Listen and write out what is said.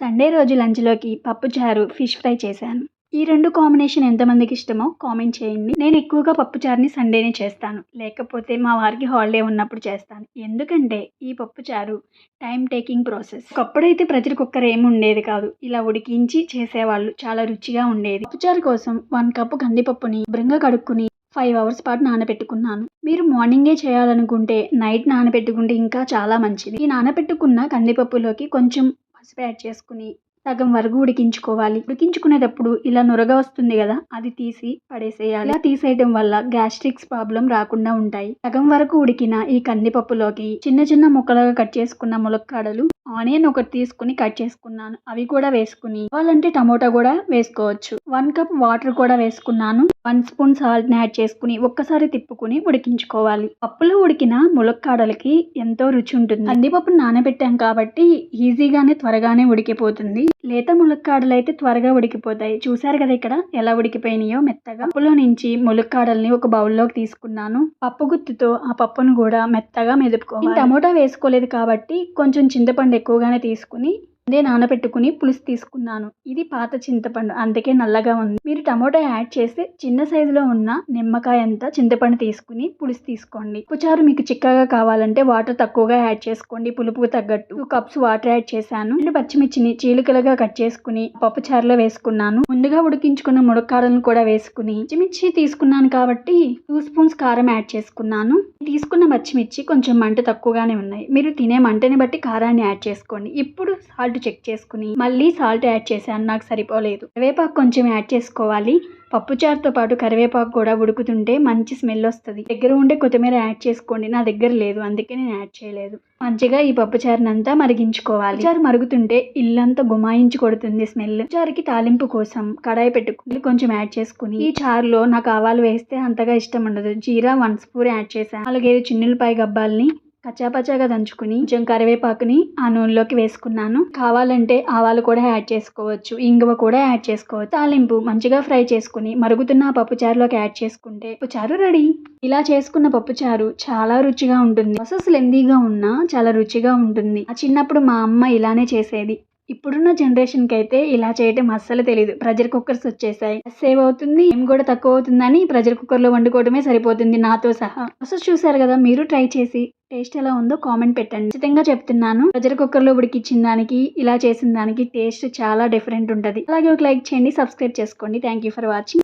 Sunday రోజు లంచ్‌లోకి పప్పుచారు, fish fry చేశాను. ఈ 2 కాంబినేషన్ ఎంతమందికి ఇష్టమో కామెంట్ చేయండి. నేను ఎక్కువగా పప్పుచారుని సండేనే చేస్తాను. లేకపోతే మా వారికి హాలిడే ఉన్నప్పుడు చేస్తాను. ఎందుకంటే ఈ పప్పుచారు టైమ్ టేకింగ్ ప్రాసెస్. ఒకప్పుడైతే ప్రెషర్ కుక్కర్ ఏమి ఉండేది కాదు. ఇలా ఉడికించి చేసేవాళ్ళు. చాలా రుచిగా ఉండేది. పప్పుచారు కోసం 1 కప్పు కందిపప్పుని శుభ్రంగా కడుక్కుని 5 అవర్స్ పాటు నానబెట్టుకున్నాను. మీరు మార్నింగే చేయాలనుకుంటే నైట్ నానబెట్టుకుంటే ఇంకా చాలా మంచిది. ఈ నానబెట్టుకున్న కందిపప్పులోకి కొంచెం పసుపు యాడ్ చేసుకుని సగం వరకు ఉడికించుకోవాలి. ఉడికించుకునేటప్పుడు ఇలా నురగ వస్తుంది కదా, అది తీసి పడేసేయాలి. ఇలా తీసేయడం వల్ల గ్యాస్ట్రిక్స్ ప్రాబ్లం రాకుండా ఉంటాయి. సగం వరకు ఉడికిన ఈ కందిపప్పులోకి చిన్న చిన్న ముక్కలుగా కట్ చేసుకున్న ములక్కాడలు, ఆనియన్ ఒకటి తీసుకుని కట్ చేసుకున్నాను. అవి కూడా వేసుకుని కావాలంటే టమోటా కూడా వేసుకోవచ్చు. 1 కప్ వాటర్ కూడా వేసుకున్నాను. 1 స్పూన్ సాల్ట్ ని యాడ్ చేసుకుని ఒక్కసారి తిప్పుకుని ఉడికించుకోవాలి. పప్పులో ఉడికిన ములక్కాడలకి ఎంతో రుచి ఉంటుంది. కందిపప్పును నానబెట్టాం కాబట్టి ఈజీగానే త్వరగానే ఉడికిపోతుంది. లేత ములక్కాడలు అయితే త్వరగా ఉడికిపోతాయి. చూసారు కదా ఇక్కడ ఎలా ఉడికిపోయినాయో మెత్తగా. పప్పులో నుంచి ములక్కాడల్ని ఒక బౌల్లోకి తీసుకున్నాను. పప్పు గుత్తితో ఆ పప్పును కూడా మెత్తగా మెదుపుకోవాలి. టమోటా వేసుకోలేదు కాబట్టి కొంచెం చింతపండు ఎక్కువగానే తీసుకుని ముందే నానబెట్టుకుని పులుసు తీసుకున్నాను. ఇది పాత చింతపండు, అందుకే నల్లగా ఉంది. మీరు టమోటా యాడ్ చేస్తే చిన్న సైజులో ఉన్న నిమ్మకాయ అంతా చింతపండు తీసుకుని పులుసు తీసుకోండి. పప్పుచారు మీకు చిక్కగా కావాలంటే వాటర్ తక్కువగా యాడ్ చేసుకోండి. పులుపుకు తగ్గట్టు 2 కప్స్ వాటర్ యాడ్ చేశాను. 2 పచ్చిమిర్చిని చీలికలుగా కట్ చేసుకుని పప్పుచారులో వేసుకున్నాను. ముందుగా ఉడికించుకున్న ములక్కాడలను కూడా వేసుకుని పచ్చిమిర్చి తీసుకున్నాను కాబట్టి 2 స్పూన్స్ కారం యాడ్ చేసుకున్నాను. తీసుకున్న పచ్చిమిర్చి కొంచెం మంట తక్కువగానే ఉన్నాయి. మీరు తినే మంటని బట్టి కారాన్ని యాడ్ చేసుకోండి. ఇప్పుడు సాల్ట్ చెక్ చేసుకుని మళ్ళీ సాల్ట్ యాడ్ చేశాను, నాకు సరిపోలేదు. కరివేపాకు కొంచెం యాడ్ చేసుకోవాలి. పప్పుచారుతో పాటు కరివేపాకు కూడా ఉడుకుతుంటే మంచి స్మెల్ వస్తుంది. దగ్గర ఉండే కొత్తిమీర యాడ్ చేసుకోండి. నా దగ్గర లేదు, అందుకే నేను యాడ్ చేయలేదు. మంచిగా ఈ పప్పుచారునంతా మరిగించుకోవాలి. చారు మరుగుతుంటే ఇల్లంతా గుమాయించి కొడుతుంది స్మెల్. చారుకి తాలింపు కోసం కడాయి పెట్టుకుని కొంచెం యాడ్ చేసుకుని ఈ చారులో నాకు ఆవాలు వేస్తే అంతగా ఇష్టం ఉండదు. జీరా 1 స్పూన్ యాడ్ చేశాను. అలాగే చిన్నులపాయ గబ్బాల్ని కచ్చాపచ్చాగా దంచుకుని కొంచెం కరివేపాకుని ఆ నూనెలోకి వేసుకున్నాను. కావాలంటే ఆవాలు కూడా యాడ్ చేసుకోవచ్చు, ఇంగువ కూడా యాడ్ చేసుకోవచ్చు. తాలింపు మంచిగా ఫ్రై చేసుకుని మరుగుతున్న పప్పుచారులోకి యాడ్ చేసుకుంటే పప్పుచారు రెడీ. ఇలా చేసుకున్న పప్పుచారు చాలా రుచిగా ఉంటుంది. ప్రాసెస్ లెందీగా ఉన్నా చాలా రుచిగా ఉంటుంది. చిన్నప్పుడు మా అమ్మ ఇలానే చేసేది. ఇప్పుడున్న జనరేషన్కి అయితే ఇలా చేయటం అస్సలు తెలియదు. ప్రెషర్ కుక్కర్స్ వచ్చేసాయి. సేవ్ అవుతుంది, ఏం కూడా తక్కువ అవుతుందని ప్రెషర్ కుక్కర్లో వండుకోవడమే సరిపోతుంది నాతో సహా. ప్రాసెస్ చూసారు కదా, మీరు ట్రై చేసి టేస్ట్ ఎలా ఉందో కామెంట్ పెట్టండి. ఖచ్చితంగా చెప్తున్నాను, ప్రెషర్ కుక్కర్లో ఉడికించిన దానికి ఇలా చేసిన దానికి టేస్ట్ చాలా డిఫరెంట్ ఉంటుంది. అలాగే ఒక లైక్ చేయండి, సబ్స్క్రైబ్ చేసుకోండి. Thank you for watching.